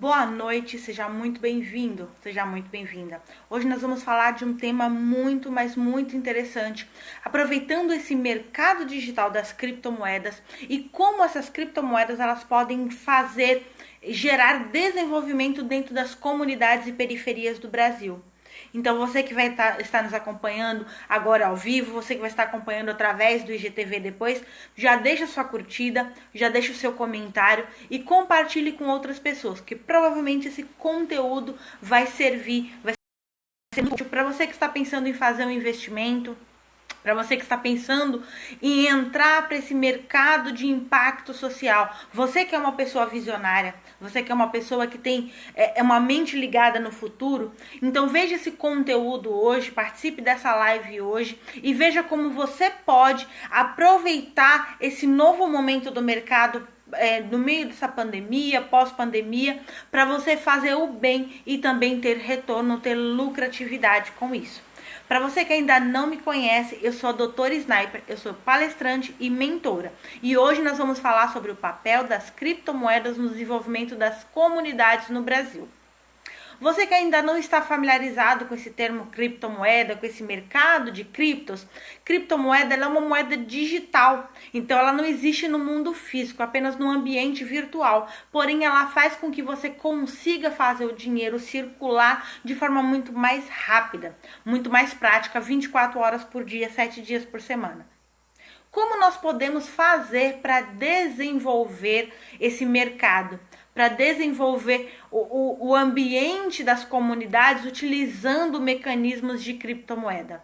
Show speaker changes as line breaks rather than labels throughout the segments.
Boa noite, seja muito bem-vindo, seja muito bem-vinda. Hoje nós vamos falar de um tema muito, mas muito interessante, aproveitando esse mercado digital das criptomoedas e como essas criptomoedas elas podem gerar desenvolvimento dentro das comunidades e periferias do Brasil. Então você que vai estar nos acompanhando agora ao vivo, você que vai estar acompanhando através do IGTV depois, já deixa sua curtida, já deixa o seu comentário e compartilhe com outras pessoas, que provavelmente esse conteúdo vai ser útil para você que está pensando em fazer um investimento, para você que está pensando em entrar para esse mercado de impacto social, você que é uma pessoa visionária, você que é uma pessoa que tem uma mente ligada no futuro, então veja esse conteúdo hoje, participe dessa live hoje e veja como você pode aproveitar esse novo momento do mercado no meio dessa pandemia, pós-pandemia, para você fazer o bem e também ter retorno, ter lucratividade com isso. Para você que ainda não me conhece, eu sou a Doutora Sniper, eu sou palestrante e mentora. E hoje nós vamos falar sobre o papel das criptomoedas no desenvolvimento das comunidades no Brasil. Você que ainda não está familiarizado com esse termo criptomoeda, com esse mercado de criptos, criptomoeda ela é uma moeda digital, então ela não existe no mundo físico, apenas no ambiente virtual, porém ela faz com que você consiga fazer o dinheiro circular de forma muito mais rápida, muito mais prática, 24 horas por dia, 7 dias por semana. Como nós podemos fazer para desenvolver esse mercado? Para desenvolver o ambiente das comunidades utilizando mecanismos de criptomoeda.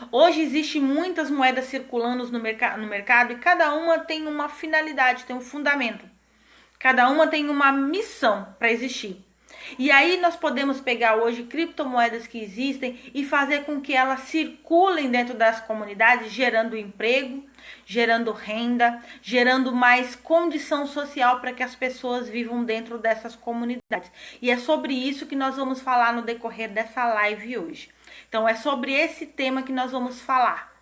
Hoje existem muitas moedas circulando no mercado e cada uma tem uma finalidade, tem um fundamento. Cada uma tem uma missão para existir. E aí nós podemos pegar hoje criptomoedas que existem e fazer com que elas circulem dentro das comunidades, gerando emprego, gerando renda, gerando mais condição social para que as pessoas vivam dentro dessas comunidades. E é sobre isso que nós vamos falar no decorrer dessa live hoje. Então é sobre esse tema que nós vamos falar.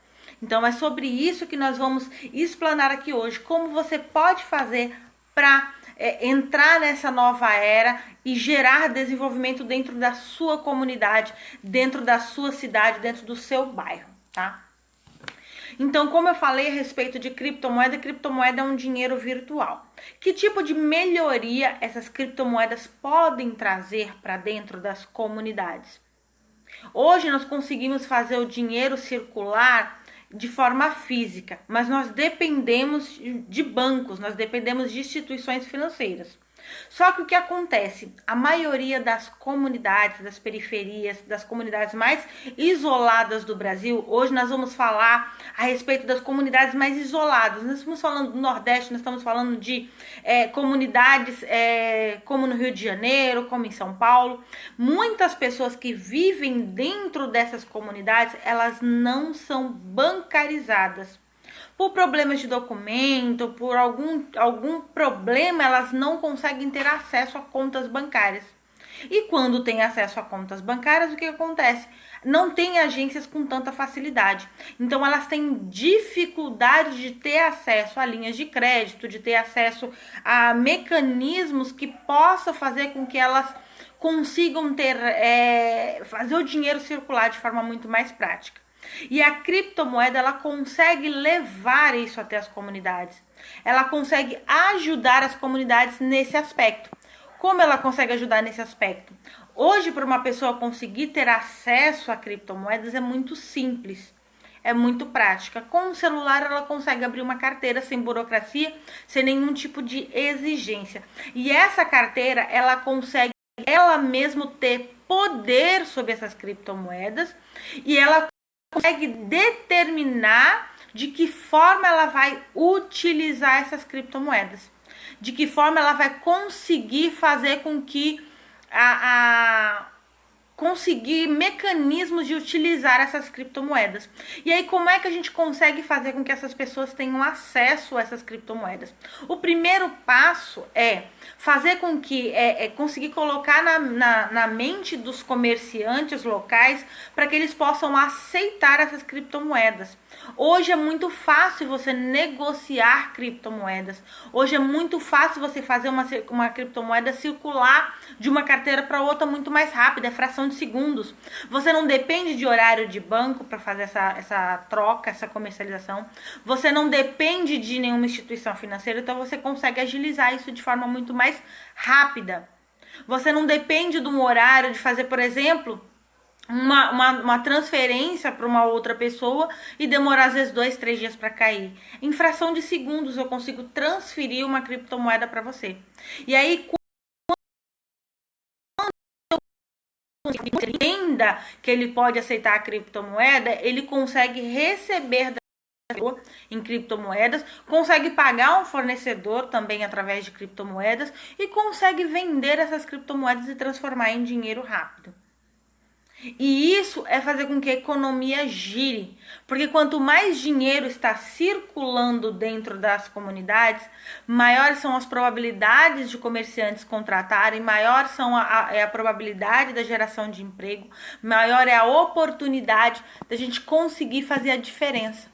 Então é sobre isso que nós vamos explanar aqui hoje. Como você pode fazer para entrar nessa nova era e gerar desenvolvimento dentro da sua comunidade, dentro da sua cidade, dentro do seu bairro, tá? Então, como eu falei a respeito de criptomoeda, criptomoeda é um dinheiro virtual. Que tipo de melhoria essas criptomoedas podem trazer para dentro das comunidades? Hoje nós conseguimos fazer o dinheiro circular de forma física, mas nós dependemos de bancos, nós dependemos de instituições financeiras. Só que o que acontece? A maioria das comunidades, das periferias, das comunidades mais isoladas do Brasil, hoje nós vamos falar a respeito das comunidades mais isoladas. Nós estamos falando do Nordeste, nós estamos falando de comunidades como no Rio de Janeiro, como em São Paulo. Muitas pessoas que vivem dentro dessas comunidades, elas não são bancarizadas. Por problemas de documento, por algum problema, elas não conseguem ter acesso a contas bancárias. E quando tem acesso a contas bancárias, o que acontece? Não tem agências com tanta facilidade. Então, elas têm dificuldade de ter acesso a linhas de crédito, de ter acesso a mecanismos que possam fazer com que elas consigam fazer o dinheiro circular de forma muito mais prática. E a criptomoeda, ela consegue levar isso até as comunidades. Ela consegue ajudar as comunidades nesse aspecto. Como ela consegue ajudar nesse aspecto? Hoje, para uma pessoa conseguir ter acesso a criptomoedas é muito simples. É muito prática. Com o celular, ela consegue abrir uma carteira sem burocracia, sem nenhum tipo de exigência. E essa carteira, ela consegue ela mesmo ter poder sobre essas criptomoedas e ela consegue determinar de que forma ela vai utilizar essas criptomoedas, de que forma ela vai conseguir fazer com que conseguir mecanismos de utilizar essas criptomoedas. E aí, como é que a gente consegue fazer com que essas pessoas tenham acesso a essas criptomoedas? O primeiro passo é fazer com que, conseguir colocar na mente dos comerciantes locais para que eles possam aceitar essas criptomoedas. Hoje é muito fácil você negociar criptomoedas. Hoje é muito fácil você fazer uma criptomoeda circular de uma carteira para outra muito mais rápida, é fração de segundos. Você não depende de horário de banco para fazer essa troca, essa comercialização. Você não depende de nenhuma instituição financeira, então você consegue agilizar isso de forma muito mais rápida. Você não depende de um horário de fazer, por exemplo, uma transferência para uma outra pessoa e demorar às vezes 2, 3 dias para cair. Em fração de segundos eu consigo transferir uma criptomoeda para você. E aí, quando ele entenda que ele pode aceitar a criptomoeda, ele consegue receber em criptomoedas, consegue pagar um fornecedor também através de criptomoedas e consegue vender essas criptomoedas e transformar em dinheiro rápido. E isso é fazer com que a economia gire, porque quanto mais dinheiro está circulando dentro das comunidades, maiores são as probabilidades de comerciantes contratarem, maior é a probabilidade da geração de emprego, maior é a oportunidade da gente conseguir fazer a diferença,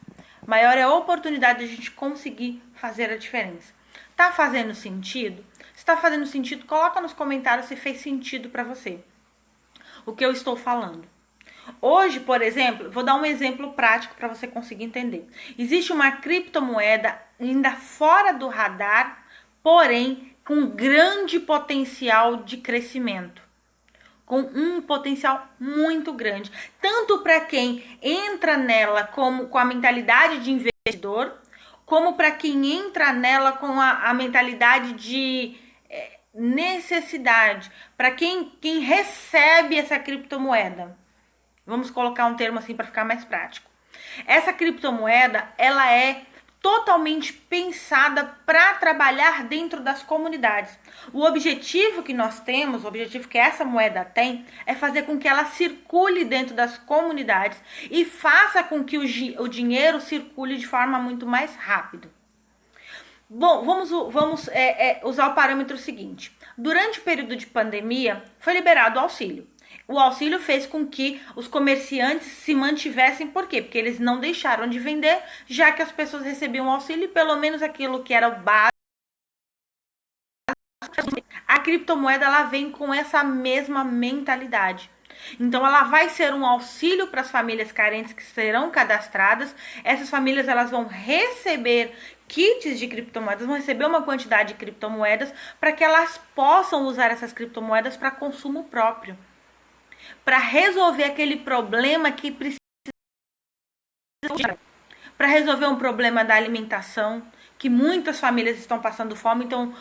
maior é a oportunidade da gente conseguir fazer a diferença. Tá fazendo sentido? Se tá fazendo sentido, coloca nos comentários se fez sentido para você o que eu estou falando. Hoje, por exemplo, vou dar um exemplo prático para você conseguir entender. Existe uma criptomoeda ainda fora do radar, porém com grande potencial de crescimento. Com um potencial muito grande. Tanto para quem entra nela com a mentalidade de investidor, como para quem entra nela com a mentalidade de necessidade, para quem recebe essa criptomoeda. Vamos colocar um termo assim para ficar mais prático. Essa criptomoeda, ela é totalmente pensada para trabalhar dentro das comunidades. O objetivo que nós temos, o objetivo que essa moeda tem, é fazer com que ela circule dentro das comunidades e faça com que o dinheiro circule de forma muito mais rápida. Bom, vamos usar o parâmetro seguinte. Durante o período de pandemia, foi liberado o auxílio. O auxílio fez com que os comerciantes se mantivessem. Por quê? Porque eles não deixaram de vender, já que as pessoas recebiam o auxílio, pelo menos aquilo que era o básico. A criptomoeda, ela vem com essa mesma mentalidade. Então, ela vai ser um auxílio para as famílias carentes que serão cadastradas. Essas famílias, elas vão receber kits de criptomoedas, vão receber uma quantidade de criptomoedas para que elas possam usar essas criptomoedas para consumo próprio. Para resolver aquele problema que precisa. Para resolver um problema da alimentação, que muitas famílias estão passando fome. Então,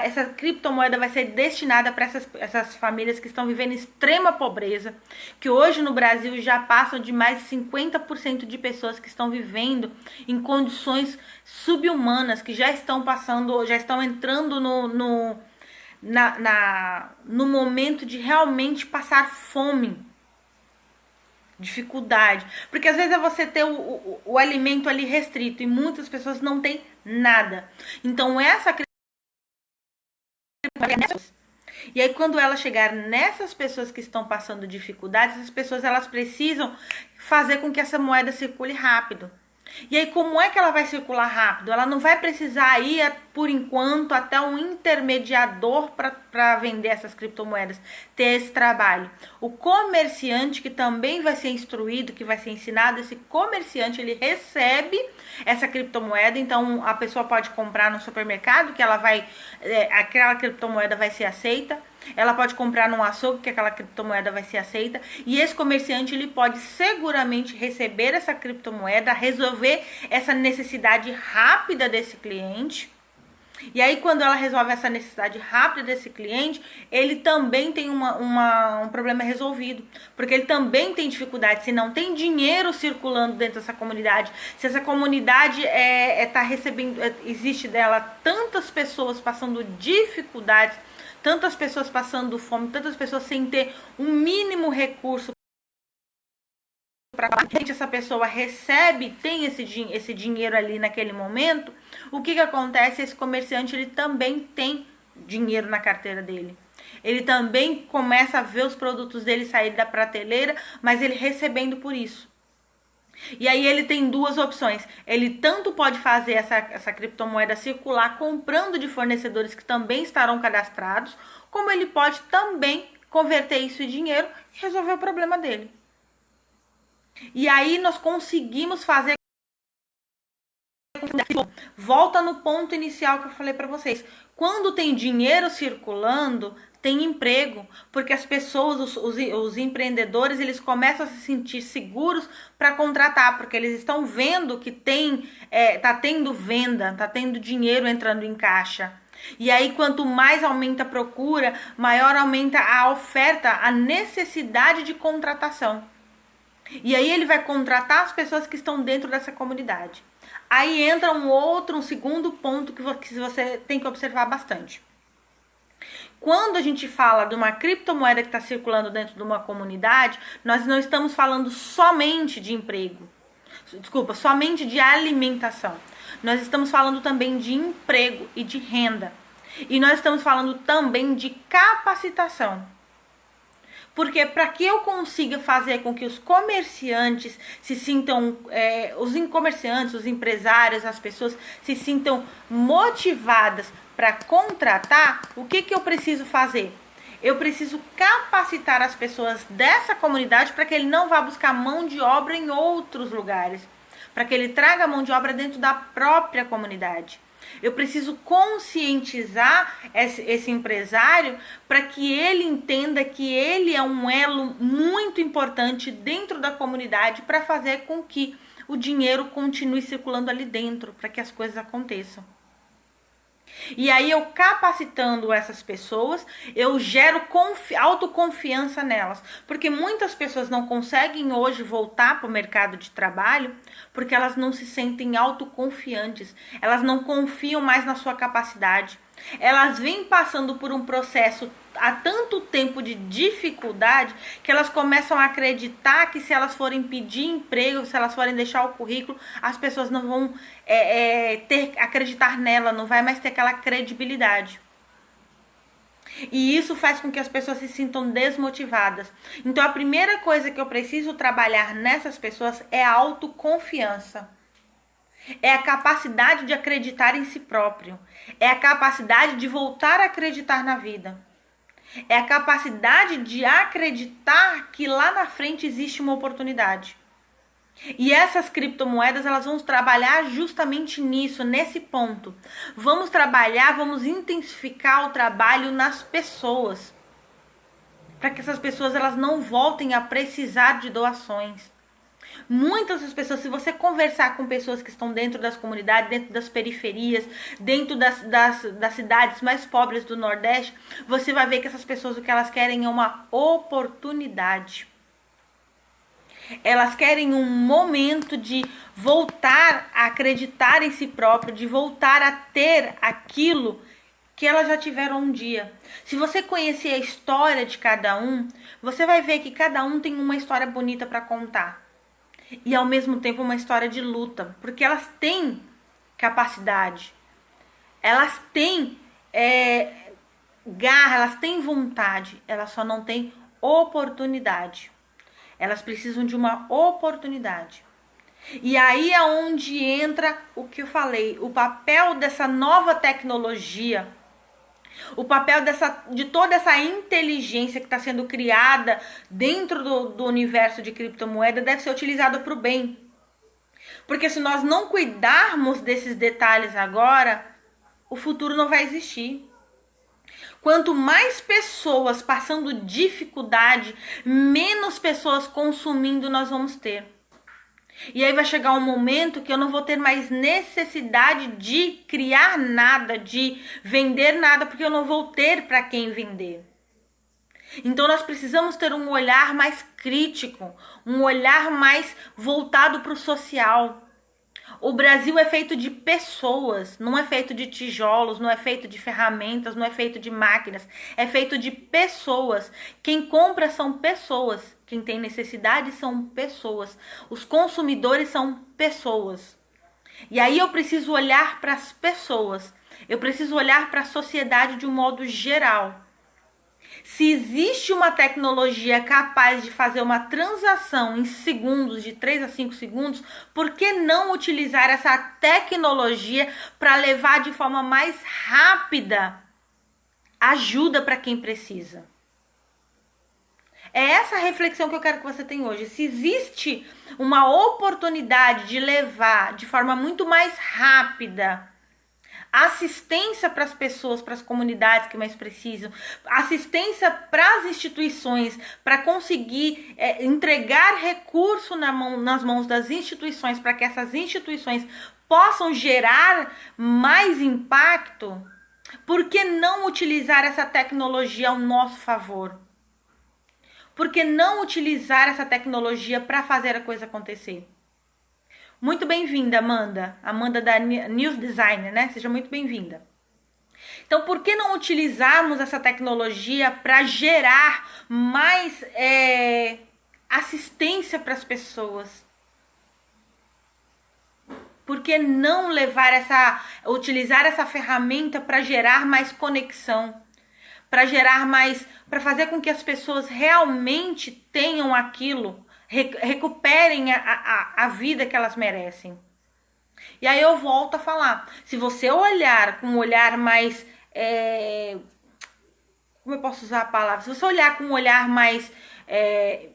essa criptomoeda vai ser destinada para essas famílias que estão vivendo extrema pobreza, que hoje no Brasil já passam de mais de 50% de pessoas que estão vivendo em condições subhumanas, que já estão passando, já estão entrando no momento de realmente passar fome. Dificuldade, porque às vezes é você ter o alimento ali restrito e muitas pessoas não têm nada. Então essa e aí quando ela chegar nessas pessoas que estão passando dificuldades, essas pessoas elas precisam fazer com que essa moeda circule rápido. E aí como é que ela vai circular rápido? Ela não vai precisar ir, por enquanto, até um intermediador para vender essas criptomoedas, ter esse trabalho. O comerciante, que também vai ser instruído, que vai ser ensinado, esse comerciante, ele recebe essa criptomoeda. Então a pessoa pode comprar no supermercado, que ela vai, aquela criptomoeda vai ser aceita. Ela pode comprar num açougue, que aquela criptomoeda vai ser aceita. E esse comerciante, ele pode seguramente receber essa criptomoeda, resolver essa necessidade rápida desse cliente. E aí, quando ela resolve essa necessidade rápida desse cliente, ele também tem um problema resolvido. Porque ele também tem dificuldade. Se não tem dinheiro circulando dentro dessa comunidade, se essa comunidade tá recebendo, existe dela tantas pessoas passando dificuldades, tantas pessoas passando fome, tantas pessoas sem ter um mínimo recurso para essa pessoa recebe, tem esse dinheiro ali naquele momento, o que acontece? Esse comerciante ele também tem dinheiro na carteira dele. Ele também começa a ver os produtos dele sair da prateleira, mas ele recebendo por isso. E aí ele tem duas opções. Ele tanto pode fazer essa criptomoeda circular comprando de fornecedores que também estarão cadastrados, como ele pode também converter isso em dinheiro e resolver o problema dele. E aí nós conseguimos fazer. Volta no ponto inicial que eu falei para vocês. Quando tem dinheiro circulando, tem emprego, porque as pessoas, os empreendedores, eles começam a se sentir seguros para contratar, porque eles estão vendo que tá tendo venda, tá tendo dinheiro entrando em caixa. E aí, quanto mais aumenta a procura, maior aumenta a oferta, a necessidade de contratação. E aí ele vai contratar as pessoas que estão dentro dessa comunidade. Aí entra um segundo ponto que você tem que observar bastante. Quando a gente fala de uma criptomoeda que está circulando dentro de uma comunidade, nós não estamos falando somente de emprego. Desculpa, somente de alimentação. Nós estamos falando também de emprego e de renda. E nós estamos falando também de capacitação. Porque para que eu consiga fazer com que os comerciantes se sintam, os empresários, as pessoas se sintam motivadas para contratar, o que eu preciso fazer? Eu preciso capacitar as pessoas dessa comunidade para que ele não vá buscar mão de obra em outros lugares, para que ele traga mão de obra dentro da própria comunidade. Eu preciso conscientizar esse empresário para que ele entenda que ele é um elo muito importante dentro da comunidade para fazer com que o dinheiro continue circulando ali dentro, para que as coisas aconteçam. E aí eu capacitando essas pessoas, eu gero autoconfiança nelas. Porque muitas pessoas não conseguem hoje voltar para o mercado de trabalho porque elas não se sentem autoconfiantes. Elas não confiam mais na sua capacidade. Elas vêm passando por um processo há tanto tempo de dificuldade que elas começam a acreditar que se elas forem pedir emprego, se elas forem deixar o currículo, as pessoas não vão acreditar nela, não vai mais ter aquela credibilidade. E isso faz com que as pessoas se sintam desmotivadas. Então a primeira coisa que eu preciso trabalhar nessas pessoas é a autoconfiança. É a capacidade de acreditar em si próprio. É a capacidade de voltar a acreditar na vida. É a capacidade de acreditar que lá na frente existe uma oportunidade. E essas criptomoedas, elas vão trabalhar justamente nisso, nesse ponto. Vamos trabalhar, vamos intensificar o trabalho nas pessoas. Para que essas pessoas elas não voltem a precisar de doações. Muitas das pessoas, se você conversar com pessoas que estão dentro das comunidades, dentro das periferias, dentro das cidades mais pobres do Nordeste, você vai ver que essas pessoas o que elas querem é uma oportunidade. Elas querem um momento de voltar a acreditar em si próprio, de voltar a ter aquilo que elas já tiveram um dia. Se você conhecer a história de cada um, você vai ver que cada um tem uma história bonita para contar. E ao mesmo tempo uma história de luta, porque elas têm capacidade, elas têm garra, elas têm vontade, elas só não têm oportunidade. Elas precisam de uma oportunidade. E aí é onde entra o que eu falei, o papel dessa nova tecnologia, o papel de toda essa inteligência que está sendo criada dentro do universo de criptomoeda deve ser utilizada para o bem. Porque se nós não cuidarmos desses detalhes agora, o futuro não vai existir. Quanto mais pessoas passando dificuldade, menos pessoas consumindo nós vamos ter. E aí vai chegar um momento que eu não vou ter mais necessidade de criar nada, de vender nada, porque eu não vou ter para quem vender. Então nós precisamos ter um olhar mais crítico, um olhar mais voltado para o social. O Brasil é feito de pessoas, não é feito de tijolos, não é feito de ferramentas, não é feito de máquinas, é feito de pessoas. Quem compra são pessoas, quem tem necessidade são pessoas, os consumidores são pessoas. E aí eu preciso olhar para as pessoas, eu preciso olhar para a sociedade de um modo geral. Se existe uma tecnologia capaz de fazer uma transação em segundos, de 3 a 5 segundos, por que não utilizar essa tecnologia para levar de forma mais rápida ajuda para quem precisa? É essa a reflexão que eu quero que você tenha hoje. Se existe uma oportunidade de levar de forma muito mais rápida assistência para as pessoas, para as comunidades que mais precisam, assistência para as instituições, para conseguir entregar recurso nas mãos das instituições, para que essas instituições possam gerar mais impacto, por que não utilizar essa tecnologia ao nosso favor? Por que não utilizar essa tecnologia para fazer a coisa acontecer? Muito bem-vinda, Amanda. Amanda da News Designer, né? Seja muito bem-vinda. Então, por que não utilizarmos essa tecnologia para gerar mais assistência para as pessoas? Por que não utilizar essa ferramenta para gerar mais conexão? Para gerar mais, para fazer com que as pessoas realmente tenham aquilo, recuperem a vida que elas merecem. E aí eu volto a falar, se você olhar com um olhar mais, como eu posso usar a palavra? Se você olhar com um olhar mais,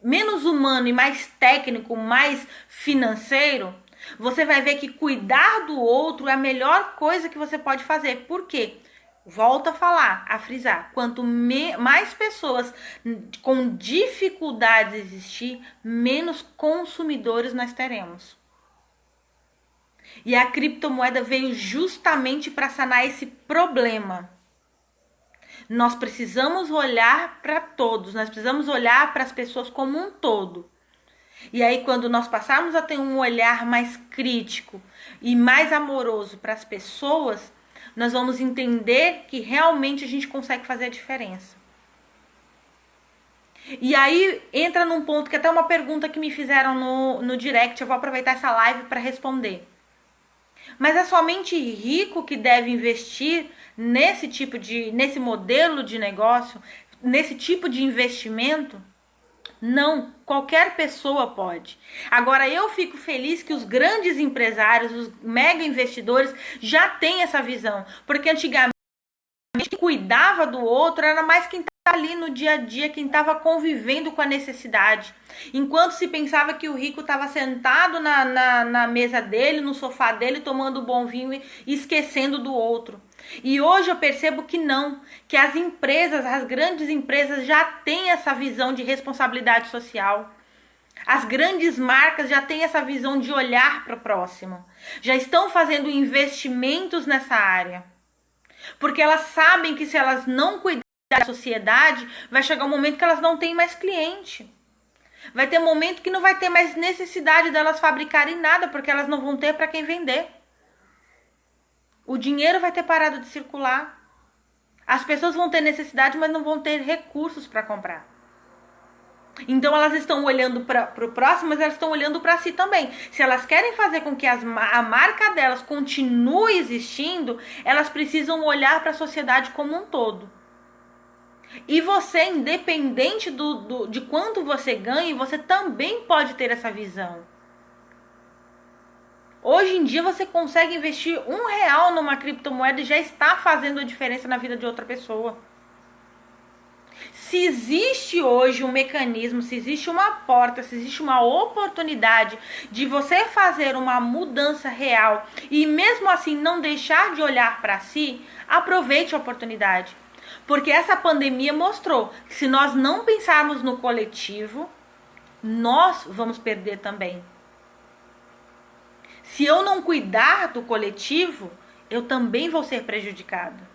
menos humano e mais técnico, mais financeiro, você vai ver que cuidar do outro é a melhor coisa que você pode fazer. Por quê? Volto a falar, a frisar, quanto mais pessoas com dificuldades existir, menos consumidores nós teremos. E a criptomoeda veio justamente para sanar esse problema. Nós precisamos olhar para todos, nós precisamos olhar para as pessoas como um todo. E aí, quando nós passarmos a ter um olhar mais crítico e mais amoroso para as pessoas, nós vamos entender que realmente a gente consegue fazer a diferença. E aí entra num ponto que até uma pergunta que me fizeram no direct, eu vou aproveitar essa live para responder. Mas é somente rico que deve investir nesse modelo de negócio, nesse tipo de investimento? Não, qualquer pessoa pode. Agora eu fico feliz que os grandes empresários, os mega investidores já têm essa visão, porque antigamente quem cuidava do outro era mais quem estava ali no dia a dia, quem estava convivendo com a necessidade. Enquanto se pensava que o rico estava sentado na mesa dele, no sofá dele, tomando bom vinho e esquecendo do outro. E hoje eu percebo que não, que as empresas, as grandes empresas já têm essa visão de responsabilidade social. As grandes marcas já têm essa visão de olhar para o próximo. Já estão fazendo investimentos nessa área. Porque elas sabem que se elas não cuidarem da sociedade, vai chegar um momento que elas não têm mais cliente. Vai ter um momento que não vai ter mais necessidade delas fabricarem nada, porque elas não vão ter para quem vender. O dinheiro vai ter parado de circular. As pessoas vão ter necessidade, mas não vão ter recursos para comprar. Então elas estão olhando para o próximo, mas elas estão olhando para si também. Se elas querem fazer com que a marca delas continue existindo, elas precisam olhar para a sociedade como um todo. E você, independente de quanto você ganhe, você também pode ter essa visão. Hoje em dia você consegue investir R$1 numa criptomoeda e já está fazendo a diferença na vida de outra pessoa. Se existe hoje um mecanismo, se existe uma porta, se existe uma oportunidade de você fazer uma mudança real e mesmo assim não deixar de olhar para si, aproveite a oportunidade. Porque essa pandemia mostrou que se nós não pensarmos no coletivo, nós vamos perder também. Se eu não cuidar do coletivo, eu também vou ser prejudicado.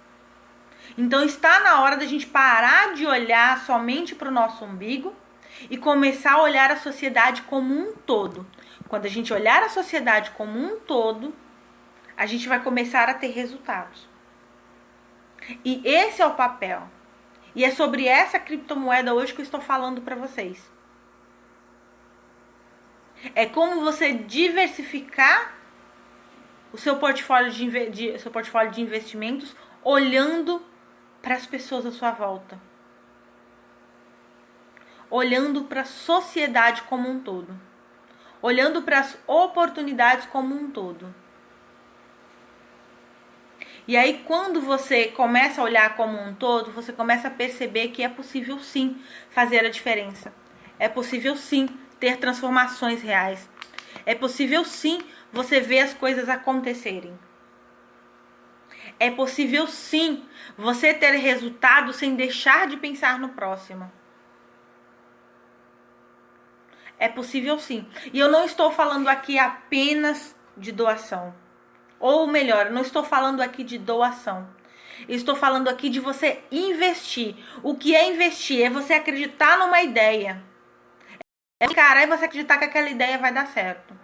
Então está na hora da gente parar de olhar somente para o nosso umbigo e começar a olhar a sociedade como um todo. Quando a gente olhar a sociedade como um todo, a gente vai começar a ter resultados. E esse é o papel. E é sobre essa criptomoeda hoje que eu estou falando para vocês. É como você diversificar o seu portfólio de investimentos olhando para as pessoas à sua volta. Olhando para a sociedade como um todo. Olhando para as oportunidades como um todo. E aí, quando você começa a olhar como um todo, você começa a perceber que é possível sim fazer a diferença. É possível sim ter transformações reais. É possível sim você ver as coisas acontecerem. É possível sim você ter resultado sem deixar de pensar no próximo. É possível sim. E eu não estou falando aqui apenas de doação. Ou melhor, eu não estou falando aqui de doação. Eu estou falando aqui de você investir. O que é investir? É você acreditar numa ideia. É você acreditar que aquela ideia vai dar certo.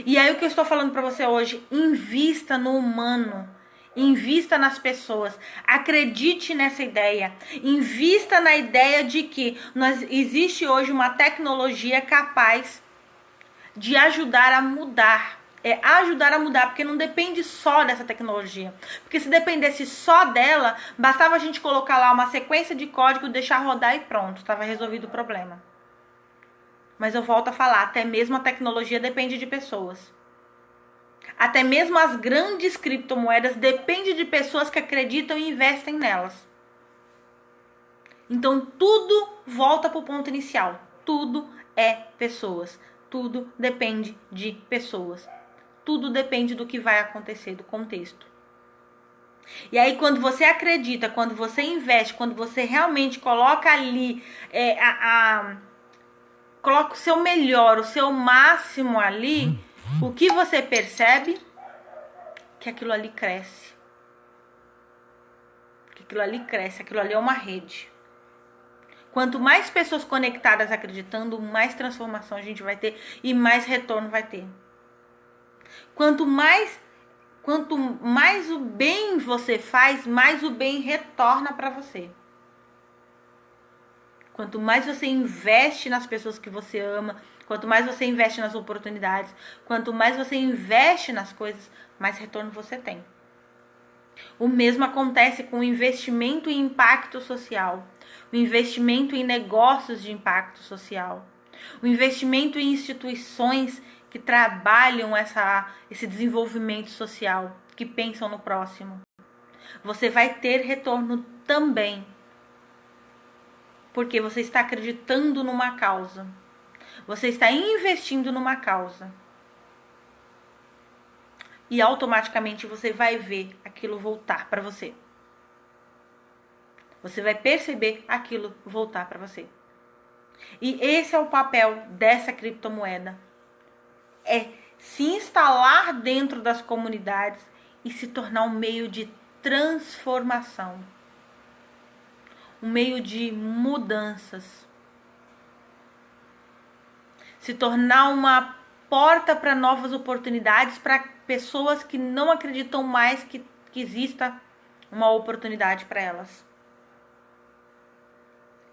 E aí o que eu estou falando para você hoje? Invista no humano. Invista nas pessoas. Acredite nessa ideia. Invista na ideia de que existe hoje uma tecnologia capaz de ajudar a mudar. Ajudar a mudar, porque não depende só dessa tecnologia. Porque se dependesse só dela, bastava a gente colocar lá uma sequência de código, deixar rodar e pronto, estava resolvido o problema. Mas eu volto a falar, até mesmo a tecnologia depende de pessoas. Até mesmo as grandes criptomoedas dependem de pessoas que acreditam e investem nelas. Então tudo volta para o ponto inicial. Tudo é pessoas. Tudo depende de pessoas. Tudo depende do que vai acontecer, do contexto. E aí quando você acredita, quando você investe, quando você realmente coloca ali, coloca o seu melhor, o seu máximo ali, o que você percebe? Que aquilo ali cresce. Que aquilo ali cresce, aquilo ali é uma rede. Quanto mais pessoas conectadas acreditando, mais transformação a gente vai ter e mais retorno vai ter. Quanto mais o bem você faz, mais o bem retorna para você. Quanto mais você investe nas pessoas que você ama, quanto mais você investe nas oportunidades, quanto mais você investe nas coisas, mais retorno você tem. O mesmo acontece com o investimento em impacto social, o investimento em negócios de impacto social, o investimento em instituições que trabalham esse desenvolvimento social, que pensam no próximo. Você vai ter retorno também, porque você está acreditando numa causa. Você está investindo numa causa. E automaticamente você vai ver aquilo voltar para você. Você vai perceber aquilo voltar para você. E esse é o papel dessa criptomoeda. É se instalar dentro das comunidades e se tornar um meio de transformação. Um meio de mudanças. Se tornar uma porta para novas oportunidades para pessoas que não acreditam mais que exista uma oportunidade para elas.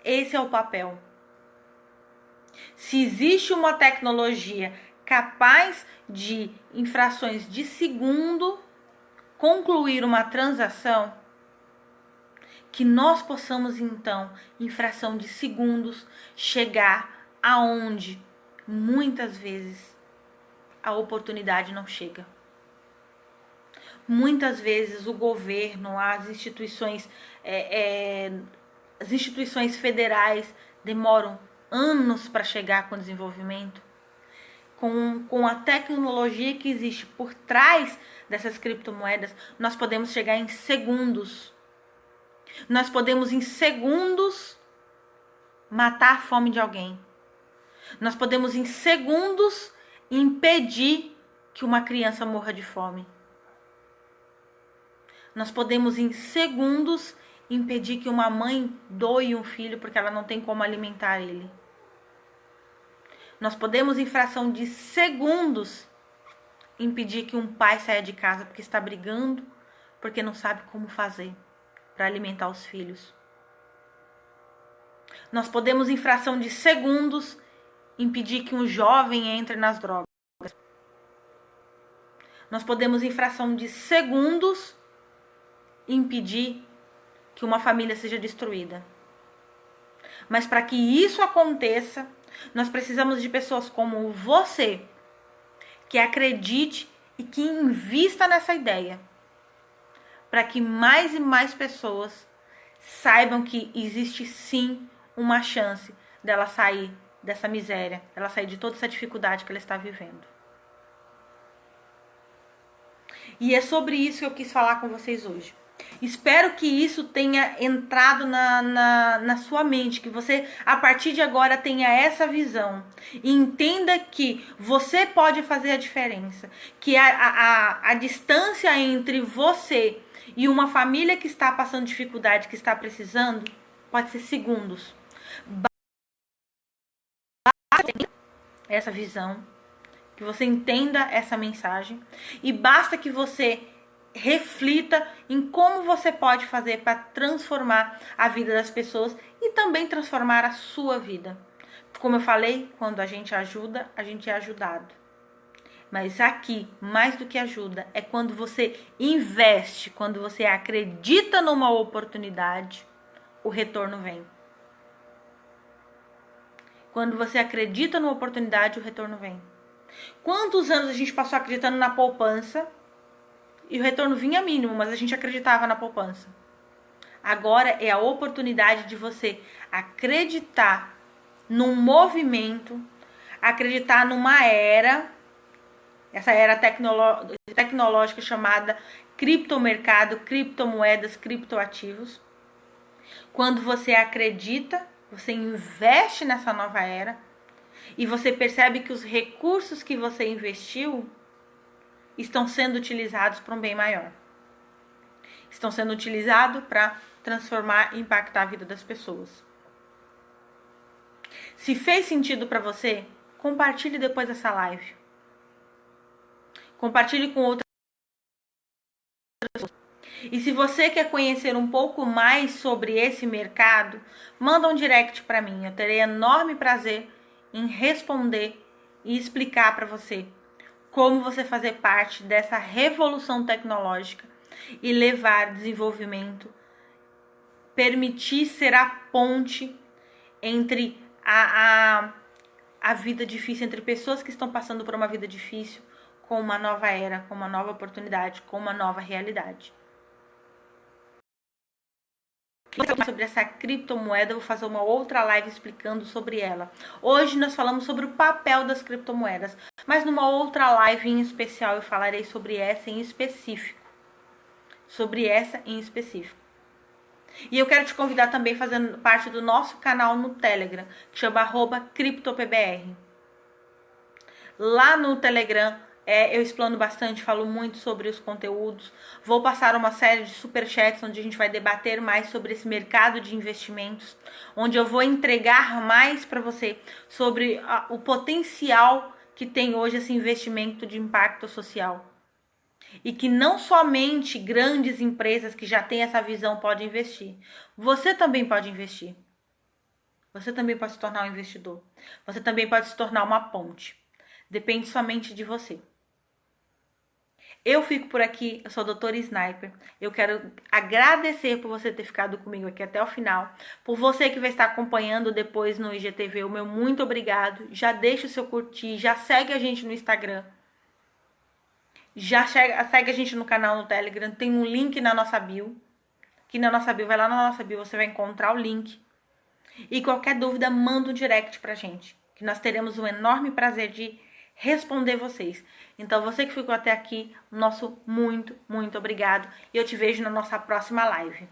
Esse é o papel. Se existe uma tecnologia capaz de, em frações de segundo, concluir uma transação, que nós possamos então, em fração de segundos, chegar aonde muitas vezes a oportunidade não chega. Muitas vezes o governo, as instituições federais demoram anos para chegar com o desenvolvimento. Com a tecnologia que existe por trás dessas criptomoedas, nós podemos chegar em segundos. Nós podemos em segundos matar a fome de alguém. Nós podemos em segundos impedir que uma criança morra de fome. Nós podemos em segundos impedir que uma mãe doe um filho porque ela não tem como alimentar ele. Nós podemos, em fração de segundos, impedir que um pai saia de casa porque está brigando, porque não sabe como fazer para alimentar os filhos. Nós podemos, em fração de segundos, impedir que um jovem entre nas drogas. Nós podemos, em fração de segundos, impedir que uma família seja destruída. Mas para que isso aconteça, nós precisamos de pessoas como você, que acredite e que invista nessa ideia, para que mais e mais pessoas saibam que existe sim uma chance dela sair dessa miséria, dela sair de toda essa dificuldade que ela está vivendo. E é sobre isso que eu quis falar com vocês hoje. Espero que isso tenha entrado na sua mente, que você, a partir de agora, tenha essa visão. E entenda que você pode fazer a diferença. Que a distância entre você e uma família que está passando dificuldade, que está precisando, pode ser segundos. Basta essa visão, que você entenda essa mensagem, e basta que você reflita em como você pode fazer para transformar a vida das pessoas e também transformar a sua vida. Como eu falei, quando a gente ajuda, a gente é ajudado. Mas aqui, mais do que ajuda, é quando você investe, quando você acredita numa oportunidade, o retorno vem. Quando você acredita numa oportunidade, o retorno vem. Quantos anos a gente passou acreditando na poupança e o retorno vinha mínimo, mas a gente acreditava na poupança? Agora é a oportunidade de você acreditar num movimento, acreditar numa era, essa era tecnológica chamada criptomercado, criptomoedas, criptoativos. Quando você acredita, você investe nessa nova era e você percebe que os recursos que você investiu estão sendo utilizados para um bem maior. Estão sendo utilizados para transformar e impactar a vida das pessoas. Se fez sentido para você, compartilhe depois dessa live. Compartilhe com outras pessoas. E se você quer conhecer um pouco mais sobre esse mercado, manda um direct para mim. Eu terei enorme prazer em responder e explicar para você como você fazer parte dessa revolução tecnológica e levar desenvolvimento, permitir ser a ponte entre a vida difícil, entre pessoas que estão passando por uma vida difícil, com uma nova era, com uma nova oportunidade, com uma nova realidade. Sobre essa criptomoeda, eu vou fazer uma outra live explicando sobre ela. Hoje nós falamos sobre o papel das criptomoedas, mas numa outra live em especial eu falarei sobre essa em específico. E eu quero te convidar também fazendo parte do nosso canal no Telegram, que chama @criptopbr. Lá no Telegram eu explano bastante, falo muito sobre os conteúdos. Vou passar uma série de superchats onde a gente vai debater mais sobre esse mercado de investimentos, onde eu vou entregar mais para você sobre o potencial que tem hoje esse investimento de impacto social. E que não somente grandes empresas que já têm essa visão podem investir. Você também pode investir. Você também pode se tornar um investidor. Você também pode se tornar uma ponte. Depende somente de você. Eu fico por aqui, eu sou a Doutora Sniper. Eu quero agradecer por você ter ficado comigo aqui até o final. Por você que vai estar acompanhando depois no IGTV, o meu muito obrigado. Já deixa o seu curtir, já segue a gente no Instagram. Já segue a gente no canal no Telegram, tem um link na nossa bio. Aqui na nossa bio, vai lá na nossa bio, você vai encontrar o link. E qualquer dúvida, manda um direct pra gente, que nós teremos um enorme prazer de responder vocês. Então, você que ficou até aqui, nosso muito, muito obrigado. E eu te vejo na nossa próxima live.